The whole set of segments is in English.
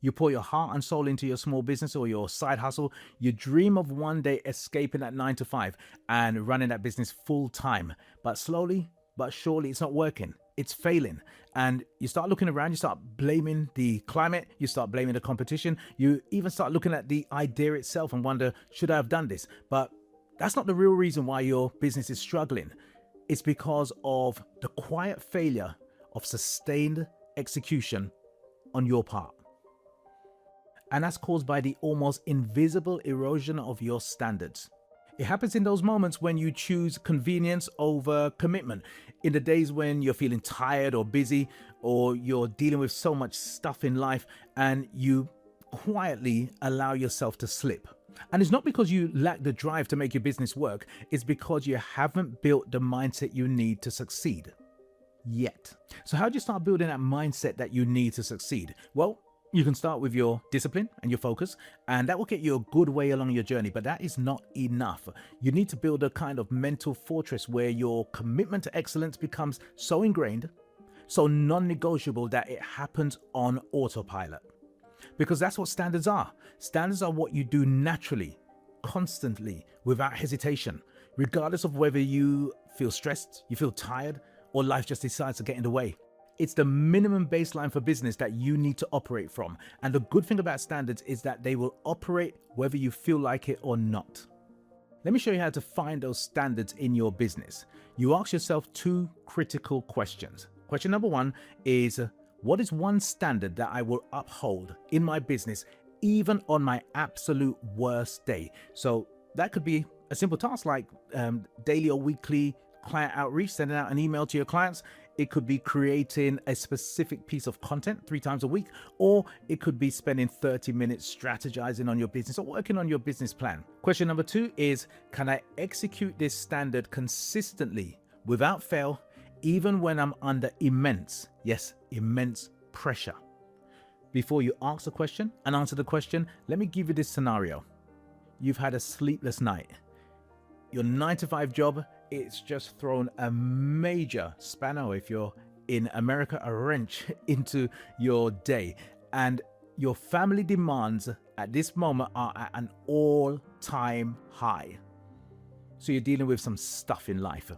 You pour your heart and soul into your small business or your side hustle. You dream of one day escaping that 9 to 5 and running that business full time. But slowly but surely, it's not working. It's failing. And you start looking around, you start blaming the climate, you start blaming the competition. You even start looking at the idea itself and wonder, should I have done this? But that's not the real reason why your business is struggling. It's because of the quiet failure of sustained execution on your part. And that's caused by the almost invisible erosion of your standards. It happens in those moments when you choose convenience over commitment. In the days when you're feeling tired or busy, or you're dealing with so much stuff in life and you quietly allow yourself to slip. And it's not because you lack the drive to make your business work, it's because you haven't built the mindset you need to succeed yet. So how do you start building that mindset that you need to succeed? Well, you can start with your discipline and your focus, and that will get you a good way along your journey, but that is not enough. You need to build a kind of mental fortress where your commitment to excellence becomes so ingrained, so non-negotiable that it happens on autopilot. Because that's what standards are. Standards are what you do naturally, constantly, without hesitation, regardless of whether you feel stressed, you feel tired, or life just decides to get in the way. It's the minimum baseline for business that you need to operate from. And the good thing about standards is that they will operate whether you feel like it or not. Let me show you how to find those standards in your business. You ask yourself two critical questions. Question number one is, what is one standard that I will uphold in my business, even on my absolute worst day? So that could be a simple task like daily or weekly client outreach, sending out an email to your clients. It could be creating a specific piece of content 3 times a week, or it could be spending 30 minutes strategizing on your business or working on your business plan. Question number 2 is, can I execute this standard consistently without fail, even when I'm under immense pressure? Before you ask the question and answer the question, let me give you this scenario. You've had a sleepless night. Your 9 to 5 job, it's just thrown a major spanner, or if you're in America, a wrench into your day. And your family demands at this moment are at an all-time high. So you're dealing with some stuff in life.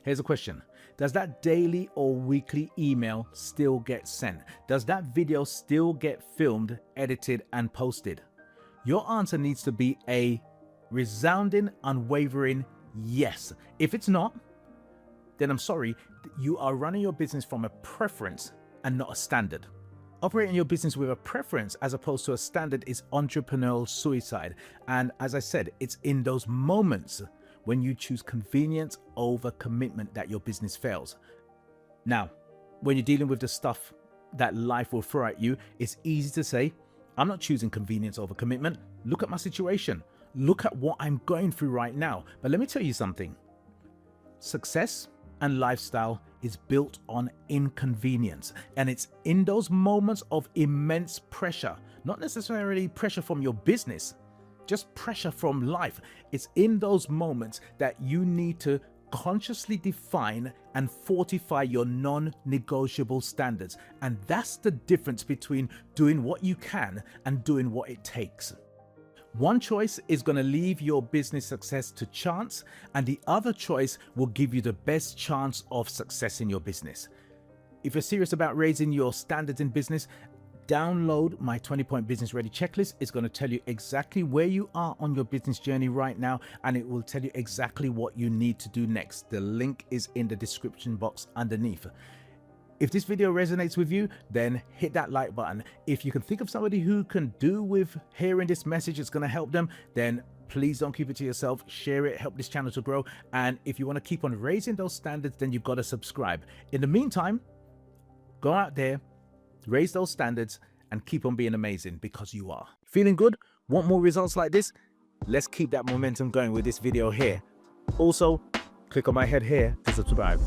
Here's a question. Does that daily or weekly email still get sent? Does that video still get filmed, edited, and posted? Your answer needs to be a resounding, unwavering yes. If it's not, then I'm sorry, you are running your business from a preference and not a standard. Operating your business with a preference as opposed to a standard is entrepreneurial suicide. And as I said, it's in those moments when you choose convenience over commitment that your business fails. Now, when you're dealing with the stuff that life will throw at you, it's easy to say, I'm not choosing convenience over commitment. Look at my situation. Look at what I'm going through right now. But let me tell you something. Success and lifestyle is built on inconvenience. And it's in those moments of immense pressure, not necessarily pressure from your business, just pressure from life. It's in those moments that you need to consciously define and fortify your non-negotiable standards. And that's the difference between doing what you can and doing what it takes. One choice is going to leave your business success to chance, and the other choice will give you the best chance of success in your business. If you're serious about raising your standards in business, download my 20-point business ready checklist. It's going to tell you exactly where you are on your business journey right now, and it will tell you exactly what you need to do next. The link is in the description box underneath. If this video resonates with you, then hit that like button. If you can think of somebody who can do with hearing this message, it's going to help them, then please don't keep it to yourself. Share it, help this channel to grow. And if you want to keep on raising those standards, then you've got to subscribe. In the meantime, go out there, raise those standards, and keep on being amazing, because you are. Feeling good? Want more results like this? Let's keep that momentum going with this video here. Also, click on my head here to subscribe.